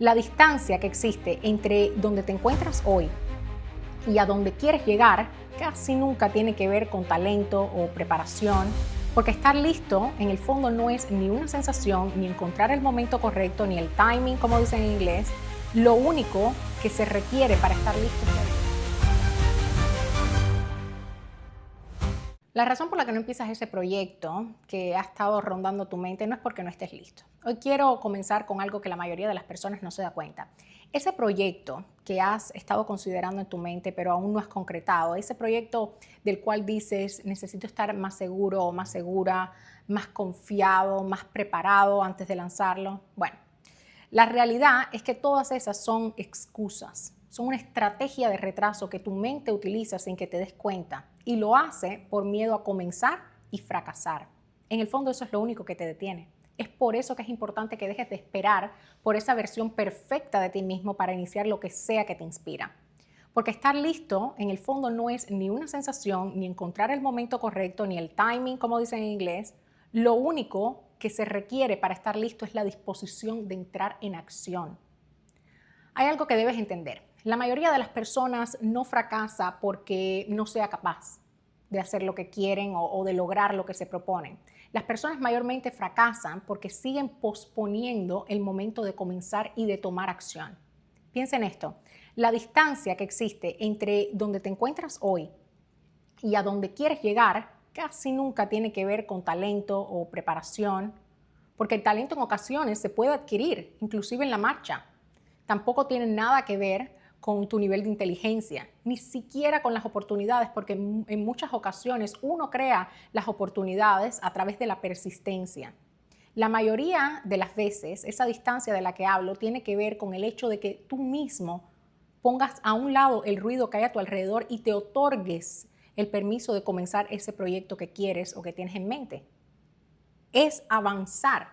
La distancia que existe entre donde te encuentras hoy y a donde quieres llegar casi nunca tiene que ver con talento o preparación, porque estar listo en el fondo no es ni una sensación, ni encontrar el momento correcto, ni el timing, como dicen en inglés. Lo único que se requiere para estar listo es la. La razón por la que no empiezas ese proyecto que ha estado rondando tu mente no es porque no estés listo. Hoy quiero comenzar con algo que la mayoría de las personas no se da cuenta. Ese proyecto que has estado considerando en tu mente pero aún no has concretado, ese proyecto del cual dices necesito estar más seguro o más segura, más confiado, más preparado antes de lanzarlo. Bueno, la realidad es que todas esas son excusas, son una estrategia de retraso que tu mente utiliza sin que te des cuenta y lo hace por miedo a comenzar y fracasar. En el fondo eso es lo único que te detiene. Es por eso que es importante que dejes de esperar por esa versión perfecta de ti mismo para iniciar lo que sea que te inspira. Porque estar listo en el fondo no es ni una sensación, ni encontrar el momento correcto, ni el timing, como dicen en inglés. Lo único que se requiere para estar listo es la disposición de entrar en acción. Hay algo que debes entender. La mayoría de las personas no fracasa porque no sea capaz de hacer lo que quieren o de lograr lo que se proponen. Las personas mayormente fracasan porque siguen posponiendo el momento de comenzar y de tomar acción. Piensa en esto. La distancia que existe entre donde te encuentras hoy y a donde quieres llegar casi nunca tiene que ver con talento o preparación, porque el talento en ocasiones se puede adquirir, inclusive en la marcha. Tampoco tiene nada que ver con tu nivel de inteligencia, ni siquiera con las oportunidades, porque en muchas ocasiones uno crea las oportunidades a través de la persistencia. La mayoría de las veces, esa distancia de la que hablo tiene que ver con el hecho de que tú mismo pongas a un lado el ruido que hay a tu alrededor y te otorgues el permiso de comenzar ese proyecto que quieres o que tienes en mente. Es avanzar,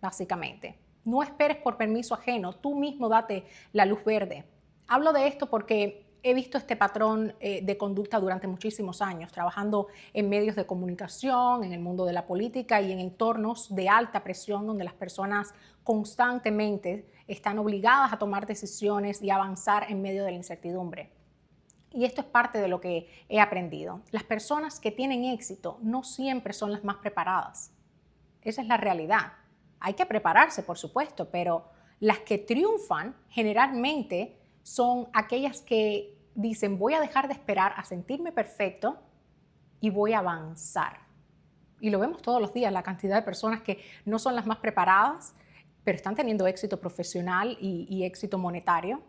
básicamente. No esperes por permiso ajeno, tú mismo date la luz verde. Hablo de esto porque he visto este patrón de conducta durante muchísimos años, trabajando en medios de comunicación, en el mundo de la política y en entornos de alta presión donde las personas constantemente están obligadas a tomar decisiones y avanzar en medio de la incertidumbre. Y esto es parte de lo que he aprendido. Las personas que tienen éxito no siempre son las más preparadas. Esa es la realidad. Hay que prepararse, por supuesto, pero las que triunfan generalmente son aquellas que dicen voy a dejar de esperar a sentirme perfecto y voy a avanzar. Y lo vemos todos los días, la cantidad de personas que no son las más preparadas, pero están teniendo éxito profesional y éxito monetario.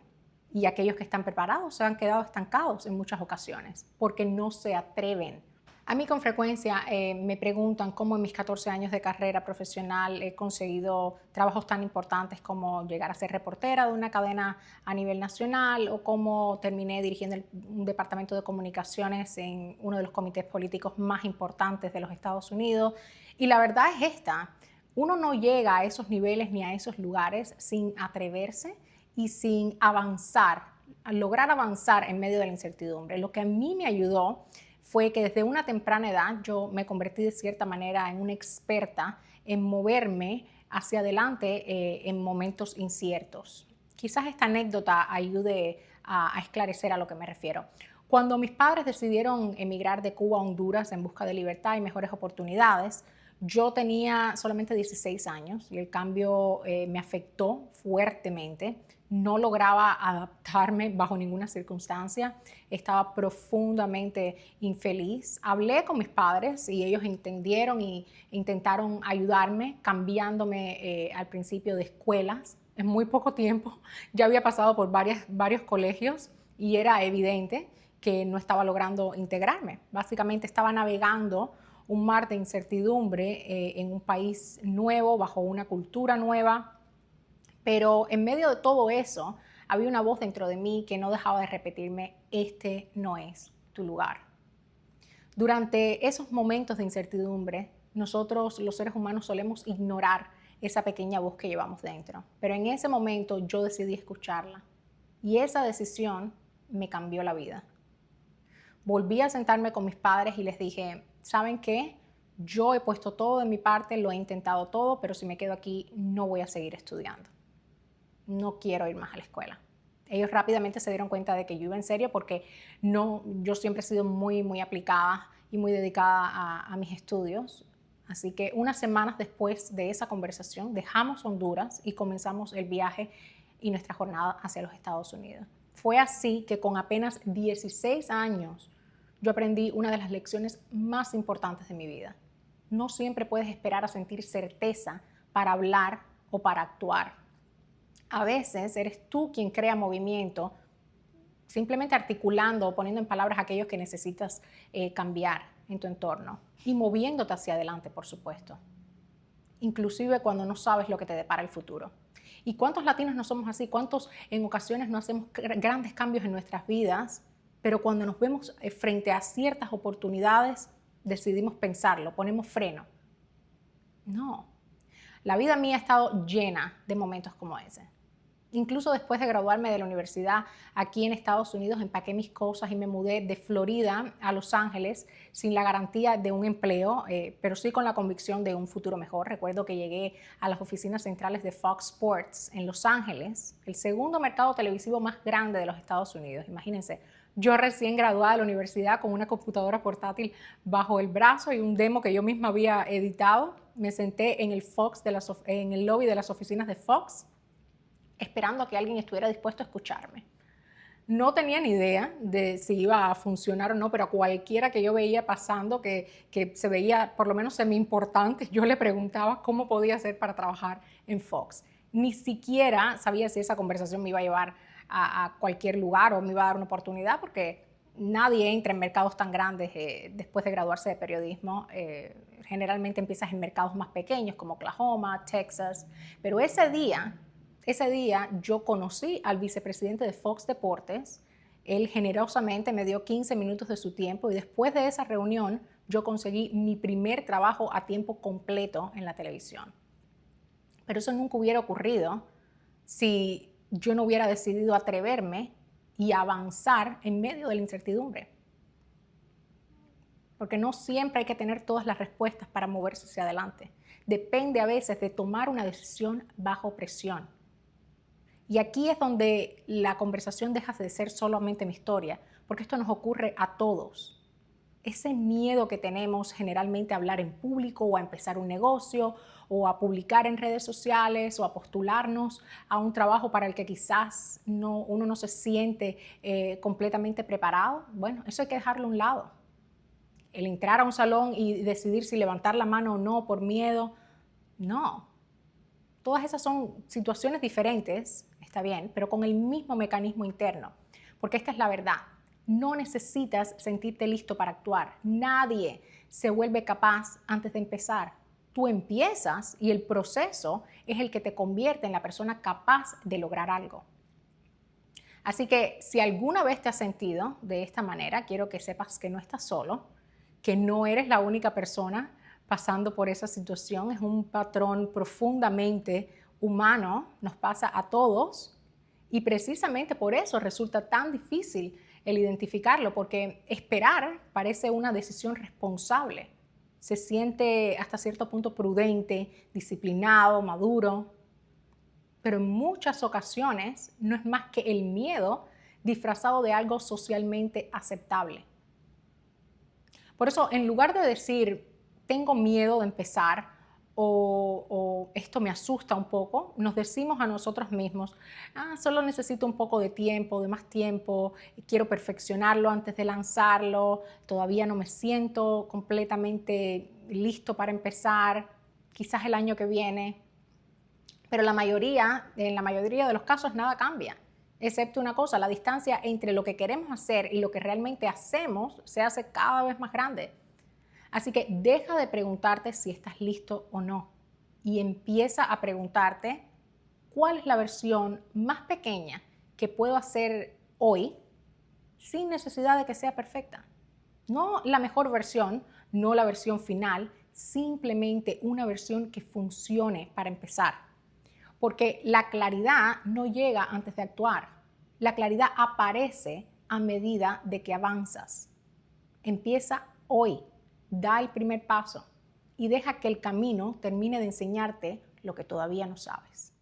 Y aquellos que están preparados se han quedado estancados en muchas ocasiones porque no se atreven. A mí con frecuencia me preguntan cómo en mis 14 años de carrera profesional he conseguido trabajos tan importantes como llegar a ser reportera de una cadena a nivel nacional o cómo terminé dirigiendo un departamento de comunicaciones en uno de los comités políticos más importantes de los Estados Unidos. Y la verdad es esta, uno no llega a esos niveles ni a esos lugares sin atreverse y sin avanzar, a lograr avanzar en medio de la incertidumbre. Lo que a mí me ayudó fue que desde una temprana edad yo me convertí de cierta manera en una experta en moverme hacia adelante en momentos inciertos. Quizás esta anécdota ayude a esclarecer a lo que me refiero. Cuando mis padres decidieron emigrar de Cuba a Honduras en busca de libertad y mejores oportunidades, yo tenía solamente 16 años y el cambio me afectó fuertemente. No lograba adaptarme bajo ninguna circunstancia. Estaba profundamente infeliz. Hablé con mis padres y ellos entendieron e intentaron ayudarme cambiándome al principio de escuelas. En muy poco tiempo ya había pasado por varios colegios y era evidente que no estaba logrando integrarme. Básicamente estaba navegando un mar de incertidumbre en un país nuevo, bajo una cultura nueva, pero en medio de todo eso había una voz dentro de mí que no dejaba de repetirme, este no es tu lugar. Durante esos momentos de incertidumbre, nosotros los seres humanos solemos ignorar esa pequeña voz que llevamos dentro, pero en ese momento yo decidí escucharla y esa decisión me cambió la vida. Volví a sentarme con mis padres y les dije, ¿saben qué? Yo he puesto todo de mi parte, lo he intentado todo, pero si me quedo aquí no voy a seguir estudiando. no quiero ir más a la escuela. Ellos rápidamente se dieron cuenta de que yo iba en serio porque yo siempre he sido muy aplicada y muy dedicada a mis estudios. Así que unas semanas después de esa conversación dejamos Honduras y comenzamos el viaje y nuestra jornada hacia los Estados Unidos. Fue así que con apenas 16 años yo aprendí una de las lecciones más importantes de mi vida. No siempre puedes esperar a sentir certeza para hablar o para actuar. A veces eres tú quien crea movimiento, simplemente articulando o poniendo en palabras aquellos que necesitas cambiar en tu entorno y moviéndote hacia adelante, por supuesto, inclusive cuando no sabes lo que te depara el futuro. ¿Y cuántos latinos no somos así? ¿Cuántos en ocasiones no hacemos grandes cambios en nuestras vidas, pero cuando nos vemos frente a ciertas oportunidades decidimos pensarlo, ponemos freno? No, la vida mía ha estado llena de momentos como ese. Incluso después de graduarme de la universidad aquí en Estados Unidos, empaqué mis cosas y me mudé de Florida a Los Ángeles sin la garantía de un empleo, pero sí con la convicción de un futuro mejor. Recuerdo que llegué a las oficinas centrales de Fox Sports en Los Ángeles, el segundo mercado televisivo más grande de los Estados Unidos. Imagínense, yo recién graduada de la universidad con una computadora portátil bajo el brazo y un demo que yo misma había editado. Me senté en el lobby de las oficinas de Fox, esperando a que alguien estuviera dispuesto a escucharme. No tenía ni idea de si iba a funcionar o no, pero a cualquiera que yo veía pasando, que se veía por lo menos semi-importante, yo le preguntaba cómo podía hacer para trabajar en Fox. Ni siquiera sabía si esa conversación me iba a llevar a cualquier lugar o me iba a dar una oportunidad, porque nadie entra en mercados tan grandes después de graduarse de periodismo. Generalmente empiezas en mercados más pequeños como Oklahoma, Texas, pero ese día yo conocí al vicepresidente de Fox Deportes. Él generosamente me dio 15 minutos de su tiempo y después de esa reunión yo conseguí mi primer trabajo a tiempo completo en la televisión. Pero eso nunca hubiera ocurrido si yo no hubiera decidido atreverme y avanzar en medio de la incertidumbre. Porque no siempre hay que tener todas las respuestas para moverse hacia adelante. Depende a veces de tomar una decisión bajo presión. Y aquí es donde la conversación deja de ser solamente mi historia, porque esto nos ocurre a todos. Ese miedo que tenemos generalmente a hablar en público o a empezar un negocio o a publicar en redes sociales o a postularnos a un trabajo para el que quizás uno no se siente completamente preparado, bueno, eso hay que dejarlo a un lado. El entrar a un salón y decidir si levantar la mano o no por miedo, no. Todas esas son situaciones diferentes, está bien, pero con el mismo mecanismo interno. Porque esta es la verdad. No necesitas sentirte listo para actuar. Nadie se vuelve capaz antes de empezar. Tú empiezas y el proceso es el que te convierte en la persona capaz de lograr algo. Así que si alguna vez te has sentido de esta manera, quiero que sepas que no estás solo, que no eres la única persona pasando por esa situación. Es un patrón profundamente humano, nos pasa a todos y precisamente por eso resulta tan difícil el identificarlo, porque esperar parece una decisión responsable. Se siente hasta cierto punto prudente, disciplinado, maduro, pero en muchas ocasiones no es más que el miedo disfrazado de algo socialmente aceptable. Por eso, en lugar de decir, tengo miedo de empezar o esto me asusta un poco, nos decimos a nosotros mismos, solo necesito un poco de más tiempo, quiero perfeccionarlo antes de lanzarlo, todavía no me siento completamente listo para empezar, quizás el año que viene. Pero en la mayoría de los casos nada cambia, excepto una cosa: la distancia entre lo que queremos hacer y lo que realmente hacemos se hace cada vez más grande. Así que deja de preguntarte si estás listo o no y empieza a preguntarte cuál es la versión más pequeña que puedo hacer hoy sin necesidad de que sea perfecta. No la mejor versión, no la versión final, simplemente una versión que funcione para empezar. Porque la claridad no llega antes de actuar. La claridad aparece a medida de que avanzas. Empieza hoy, da el primer paso y deja que el camino termine de enseñarte lo que todavía no sabes.